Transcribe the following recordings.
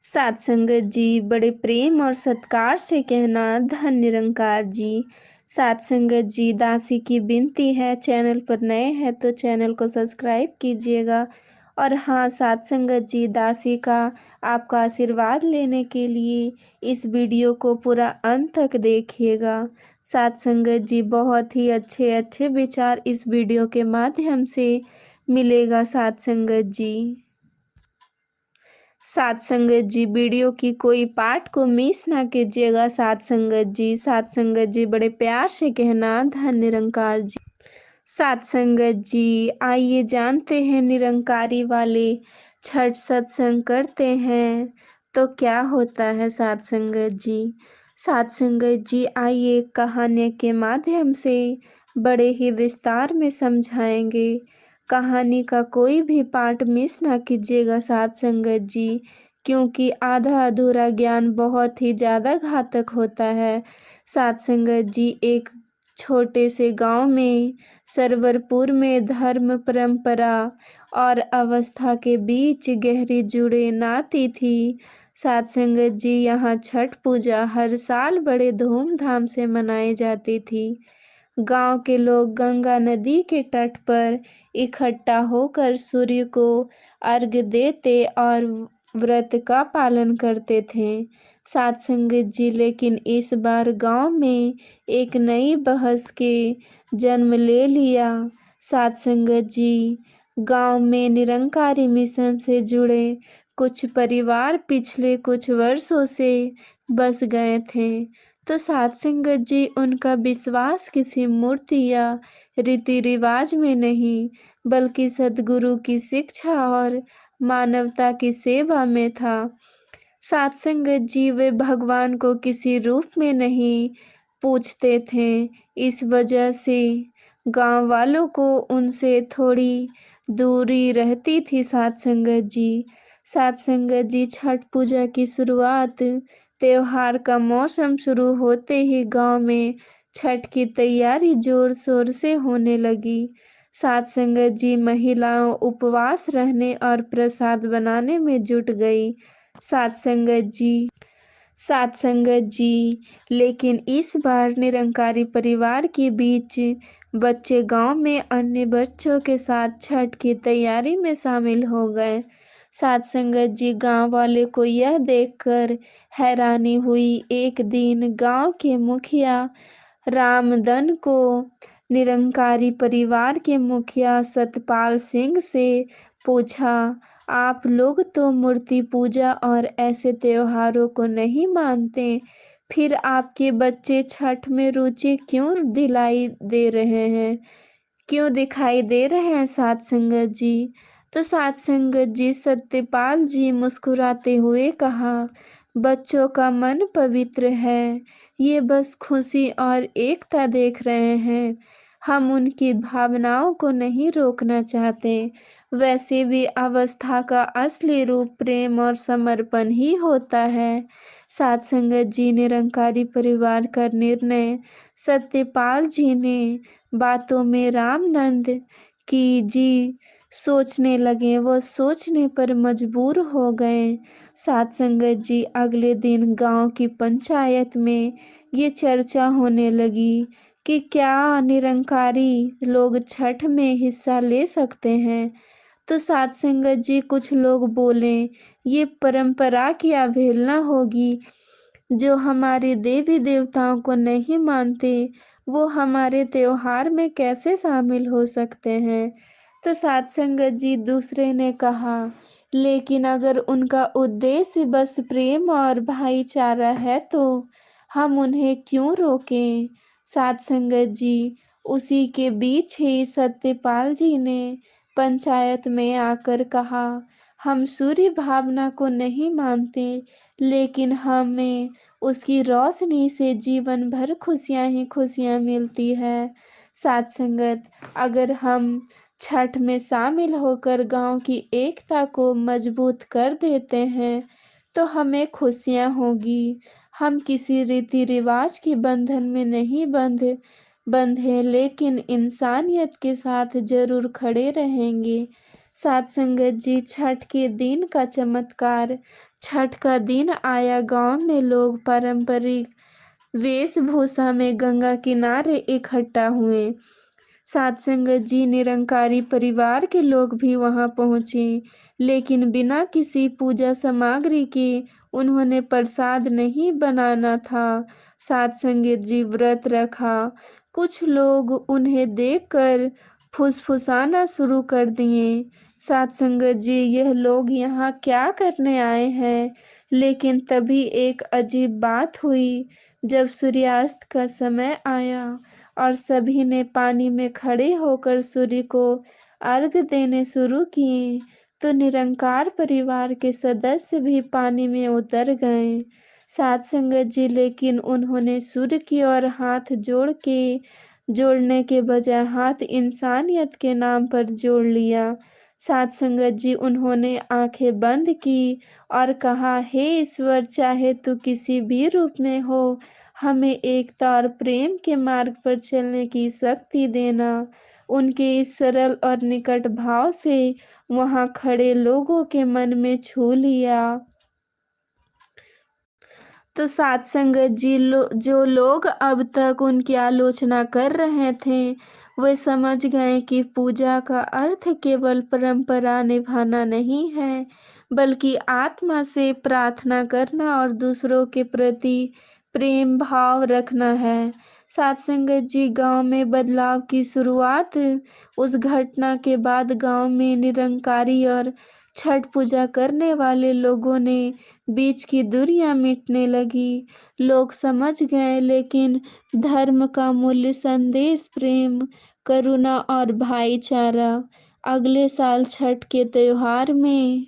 सात संगत जी बड़े प्रेम और सत्कार से कहना धन निरंकार जी। सात संगत जी दासी की विनती है, चैनल पर नए हैं तो चैनल को सब्सक्राइब कीजिएगा। और हाँ, सात संगत जी दासी का आपका आशीर्वाद लेने के लिए इस वीडियो को पूरा अंत तक देखिएगा। सात संगत जी बहुत ही अच्छे अच्छे विचार इस वीडियो के माध्यम से मिलेगा। सात संगत जी, सात संगत जी वीडियो की कोई पार्ट को मिस ना कीजिएगा। सात संगत जी, सात संगत जी बड़े प्यार से कहना धन निरंकार जी। सात संगत जी आइए जानते हैं, निरंकारी वाले छठ सत्संग करते हैं तो क्या होता है। सात संगत जी, सात संगत जी आइए कहानी के माध्यम से बड़े ही विस्तार में समझाएंगे। कहानी का कोई भी पार्ट मिस ना कीजिएगा सात संगत जी, क्योंकि आधा अधूरा ज्ञान बहुत ही ज़्यादा घातक होता है। सात संगत जी, एक छोटे से गांव में सरवरपुर में धर्म परंपरा और अवस्था के बीच गहरी जुड़े नाती थी। सात संगत जी, यहाँ छठ पूजा हर साल बड़े धूमधाम से मनाई जाती थी। गांव के लोग गंगा नदी के तट पर इकट्ठा होकर सूर्य को अर्घ्य देते और व्रत का पालन करते थे। सात संगत जी, लेकिन इस बार गांव में एक नई बहस के जन्म ले लिया। सात संगत जी, गांव में निरंकारी मिशन से जुड़े कुछ परिवार पिछले कुछ वर्षों से बस गए थे। तो सात संगत जी, उनका विश्वास किसी मूर्ति या रीति रिवाज में नहीं, बल्कि सद्गुरु की शिक्षा और मानवता की सेवा में था। सात संगत जी, वे भगवान को किसी रूप में नहीं पूछते थे। इस वजह से गांव वालों को उनसे थोड़ी दूरी रहती थी। सात संगत जी, सात संगत जी, छठ पूजा की शुरुआत त्योहार का मौसम शुरू होते ही गांव में छठ की तैयारी जोर शोर से होने लगी। सात संगत जी, महिलाओं उपवास रहने और प्रसाद बनाने में जुट गई। सात संगत जी, सात संगत जी, लेकिन इस बार निरंकारी परिवार के बीच बच्चे गांव में अन्य बच्चों के साथ छठ की तैयारी में शामिल हो गए। सात संगत जी, गांव वाले को यह देखकर हैरानी हुई। एक दिन गांव के मुखिया रामदन को निरंकारी परिवार के मुखिया सतपाल सिंह से पूछा, आप लोग तो मूर्ति पूजा और ऐसे त्योहारों को नहीं मानते, फिर आपके बच्चे छठ में रुचि क्यों दिखाई दे रहे हैं। सात संगत जी, तो सात संगत जी, सत्यपाल जी मुस्कुराते हुए कहा, बच्चों का मन पवित्र है, ये बस खुशी और एकता देख रहे हैं। हम उनकी भावनाओं को नहीं रोकना चाहते। वैसे भी अवस्था का असली रूप प्रेम और समर्पण ही होता है। सात संगत जी, निरंकारी परिवार का निर्णय सत्यपाल जी ने बातों में रामनंद की जी सोचने लगे। वो सोचने पर मजबूर हो गए। सात संगत जी, अगले दिन गांव की पंचायत में ये चर्चा होने लगी कि क्या निरंकारी लोग छठ में हिस्सा ले सकते हैं। तो सात संगत जी, कुछ लोग बोले, ये परंपरा की अवहेलना होगी। जो हमारे देवी देवताओं को नहीं मानते वो हमारे त्योहार में कैसे शामिल हो सकते हैं। तो सात संगत जी, दूसरे ने कहा, लेकिन अगर उनका उद्देश्य बस प्रेम और भाईचारा है तो हम उन्हें क्यों रोकें। सात संगत जी, उसी के बीच ही सत्यपाल जी ने पंचायत में आकर कहा, हम सूर्य भावना को नहीं मानते, लेकिन हमें उसकी रोशनी से जीवन भर खुशियां ही खुशियां मिलती है। सात संगत, अगर हम छठ में शामिल होकर गांव की एकता को मजबूत कर देते हैं तो हमें खुशियां होगी। हम किसी रीति रिवाज के बंधन में नहीं बंधे, लेकिन इंसानियत के साथ जरूर खड़े रहेंगे। सात संगत जी, छठ के दिन का चमत्कार छठ का दिन आया। गांव में लोग पारंपरिक वेशभूषा में गंगा किनारे इकट्ठा हुए। सात संगत जी निरंकारी परिवार के लोग भी वहां पहुंचे, लेकिन बिना किसी पूजा सामग्री के उन्होंने प्रसाद नहीं बनाना था। सात संगत जी व्रत रखा। कुछ लोग उन्हें देखकर फुसफुसाना शुरू कर दिए। सात संगत जी, यह लोग यहाँ क्या करने आए हैं? लेकिन तभी एक अजीब बात हुई। जब सूर्यास्त का समय आया और सभी ने पानी में खड़े होकर सूर्य को अर्घ देने शुरू किए, तो निरंकार परिवार के सदस्य भी पानी में उतर गए। सात संगत जी लेकिन उन्होंने सूर्य की ओर हाथ जोड़ने के बजाय हाथ इंसानियत के नाम पर जोड़ लिया। सात संगत जी, उन्होंने आंखें बंद की और कहा, हे ईश्वर, चाहे तू किसी भी रूप में हो, हमें एकता और प्रेम के मार्ग पर चलने की शक्ति देना। उनके इस सरल और निकट भाव से वहां खड़े लोगों के मन में छू लिया। तो सात संगत जी, जो लोग अब तक उनकी आलोचना कर रहे थे, वे समझ गए कि पूजा का अर्थ केवल परंपरा निभाना नहीं है, बल्कि आत्मा से प्रार्थना करना और दूसरों के प्रति प्रेम भाव रखना है। सात संगत जी, गांव में बदलाव की शुरुआत। उस घटना के बाद गांव में निरंकारी और छठ पूजा करने वाले लोगों ने बीच की दूरियां मिटने लगी। लोग समझ गए, लेकिन धर्म का मूल्य संदेश प्रेम, करुणा और भाईचारा। अगले साल छठ के त्योहार में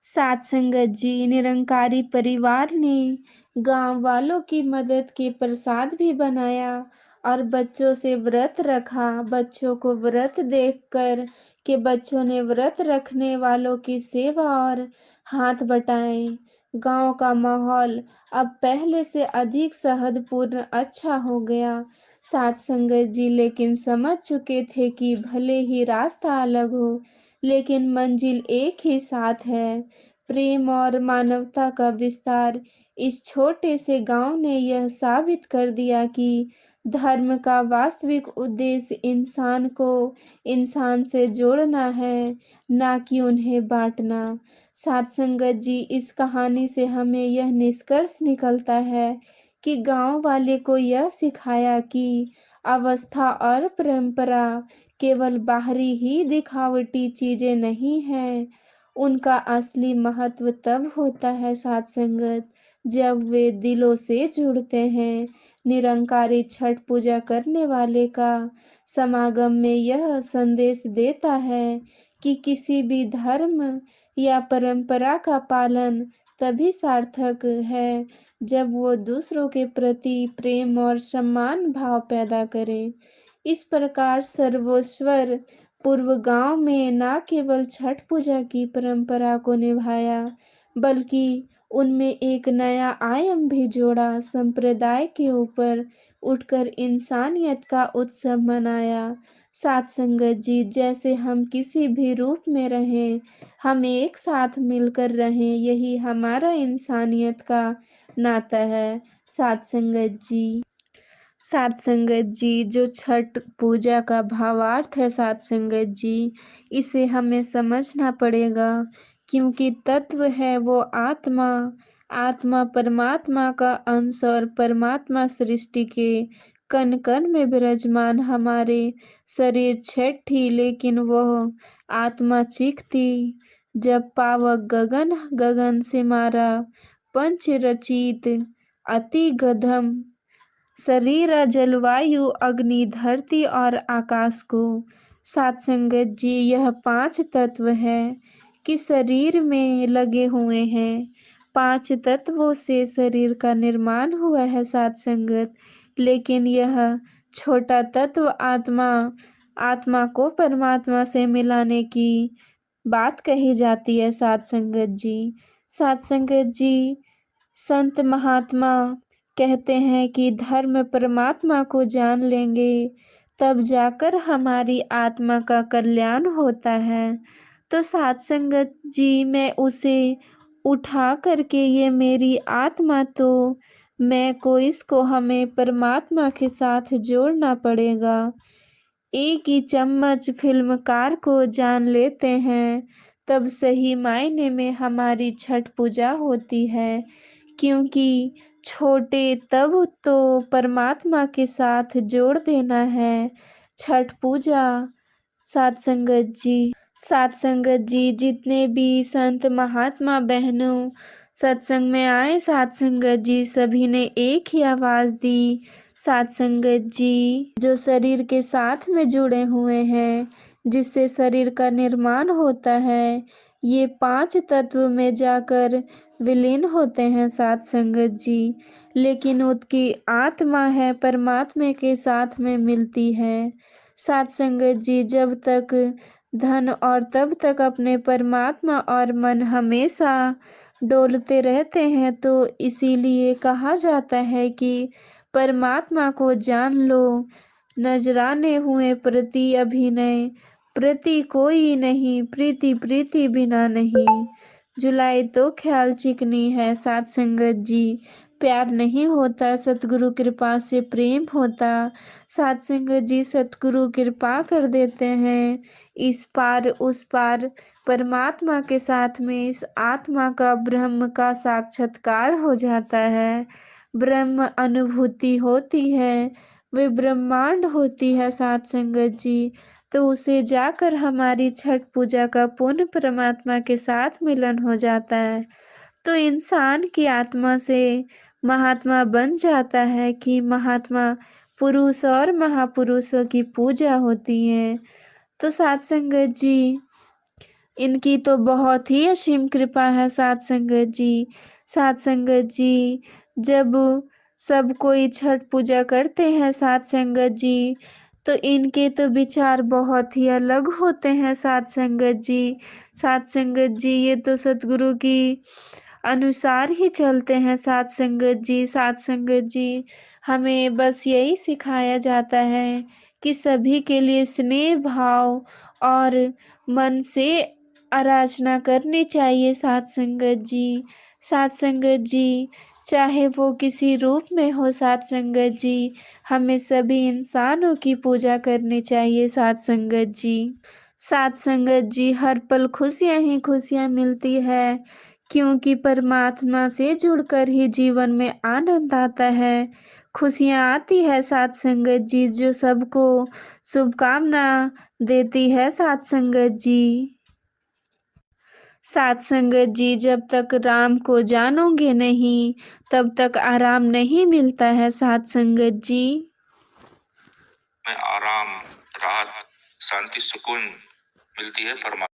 सात संगत जी निरंकारी परिवार ने गांव वालों की मदद के प्रसाद भी बनाया और बच्चों से व्रत रखा। बच्चों को व्रत देखकर के बच्चों ने व्रत रखने वालों की सेवा और हाथ बटाए। गांव का माहौल अब पहले से अधिक सहदपूर्ण अच्छा हो गया। सात संगत जी लेकिन समझ चुके थे कि भले ही रास्ता अलग हो, लेकिन मंजिल एक ही साथ है। प्रेम और मानवता का विस्तार। इस छोटे से गांव ने यह साबित कर दिया कि धर्म का वास्तविक उद्देश्य इंसान को इंसान से जोड़ना है, ना कि उन्हें बांटना। सात संगत जी, इस कहानी से हमें यह निष्कर्ष निकलता है कि गांव वाले को यह सिखाया कि अवस्था और परंपरा केवल बाहरी ही दिखावटी चीजें नहीं हैं। उनका असली महत्व तब होता है सात संगत, जब वे दिलों से जुड़ते हैं। निरंकारी छठ पूजा करने वाले का समागम में यह संदेश देता है कि किसी भी धर्म या परंपरा का पालन तभी सार्थक है जब वो दूसरों के प्रति प्रेम और सम्मान भाव पैदा करे। इस प्रकार सर्वेश्वर पूर्व गांव में न केवल छठ पूजा की परंपरा को निभाया, बल्कि उनमें एक नया आयाम भी जोड़ा। संप्रदाय के ऊपर उठकर इंसानियत का उत्सव मनाया। सात संगत जी, जैसे हम किसी भी रूप में रहें, हम एक साथ मिलकर रहें, यही हमारा इंसानियत का नाता है। सात संगत जी, सात संगत जी, जो छठ पूजा का भावार्थ है सात संगत जी, इसे हमें समझना पड़ेगा, क्योंकि तत्व है वो आत्मा। आत्मा परमात्मा का अंश और परमात्मा सृष्टि के कण कण में विराजमान। हमारे शरीर छठी, लेकिन वह आत्मा चीखती जब पावक गगन गगन से मारा पंच रचित अति गधम शरीर जलवायु अग्नि धरती और आकाश को। सात संगत जी, यह पांच तत्व है कि शरीर में लगे हुए हैं। पांच तत्वों से शरीर का निर्माण हुआ है सात संगत, लेकिन यह छोटा तत्व आत्मा, आत्मा को परमात्मा से मिलाने की बात कही जाती है सात संगत जी। सात संगत जी, संत महात्मा कहते हैं कि धर्म परमात्मा को जान लेंगे तब जाकर हमारी आत्मा का कल्याण होता है। तो सात संगत जी, मैं उसे उठा करके ये मेरी आत्मा, तो मैं को इसको हमें परमात्मा के साथ जोड़ना पड़ेगा। एक ही चम्मच फिल्मकार को जान लेते हैं, तब सही मायने में हमारी छठ पूजा होती है। क्योंकि छोटे तब तो परमात्मा के साथ जोड़ देना है छठ पूजा। साथ संगत जी जितने भी संत महात्मा बहनों सत्संग में आए, साथ संगत जी सभी ने एक ही आवाज दी, साथ संगत जी जो शरीर के साथ में जुड़े हुए हैं, जिससे शरीर का निर्माण होता है, ये 5 तत्व में जाकर विलीन होते हैं साथ संगत जी। लेकिन उसकी आत्मा है परमात्मा के साथ में मिलती है साथ संगत जी। जब तक धन और तब तक अपने परमात्मा और मन हमेशा डोलते रहते हैं, तो इसीलिए कहा जाता है कि परमात्मा को जान लो, नजराने हुए प्रति अभिनय, प्रति कोई नहीं, प्रीति प्रीति बिना नहीं। जुलाई तो ख्याल चिकनी है साथ संगत जी, प्यार नहीं होता, सतगुरु कृपा से प्रेम होता। साथ संगत जी सतगुरु कृपा कर देते हैं, इस पार उस पार परमात्मा के साथ में इस आत्मा का ब्रह्म का साक्षात्कार हो जाता है, ब्रह्म अनुभूति होती है, वे ब्रह्मांड होती है साथ संगत जी। तो उसे जाकर हमारी छठ पूजा का पुण्य परमात्मा के साथ मिलन हो जाता है, तो इंसान की आत्मा से महात्मा बन जाता है कि महात्मा पुरुष और महापुरुषों की पूजा होती है। तो साथ संगत जी इनकी तो बहुत ही असीम कृपा है साथ संगत जी। साथ संगत जी जब सब कोई छठ पूजा करते हैं साथ संगत जी, तो इनके तो विचार बहुत ही अलग होते हैं साथ संगत जी। साथ संगत जी ये तो सतगुरु की अनुसार ही चलते हैं साथ संगत जी। साथ संगत जी हमें बस यही सिखाया जाता है कि सभी के लिए स्नेह भाव और मन से आराधना करनी चाहिए साथ संगत जी। साथ संगत जी चाहे वो किसी रूप में हो साथ संगत जी, हमें सभी इंसानों की पूजा करनी चाहिए साथ संगत जी। साथ संगत जी हर पल खुशियां ही खुशियां मिलती है, क्योंकि परमात्मा से जुड़कर ही जीवन में आनंद आता है, खुशियां आती है साथ संगत जी, जो सबको शुभकामना देती है साथ संगत जी। साथ संगत जी जब तक राम को जानोगे नहीं, तब तक आराम नहीं मिलता है साथ संगत जी। में आराम, राहत, शांति, सुकून मिलती है परमात्मा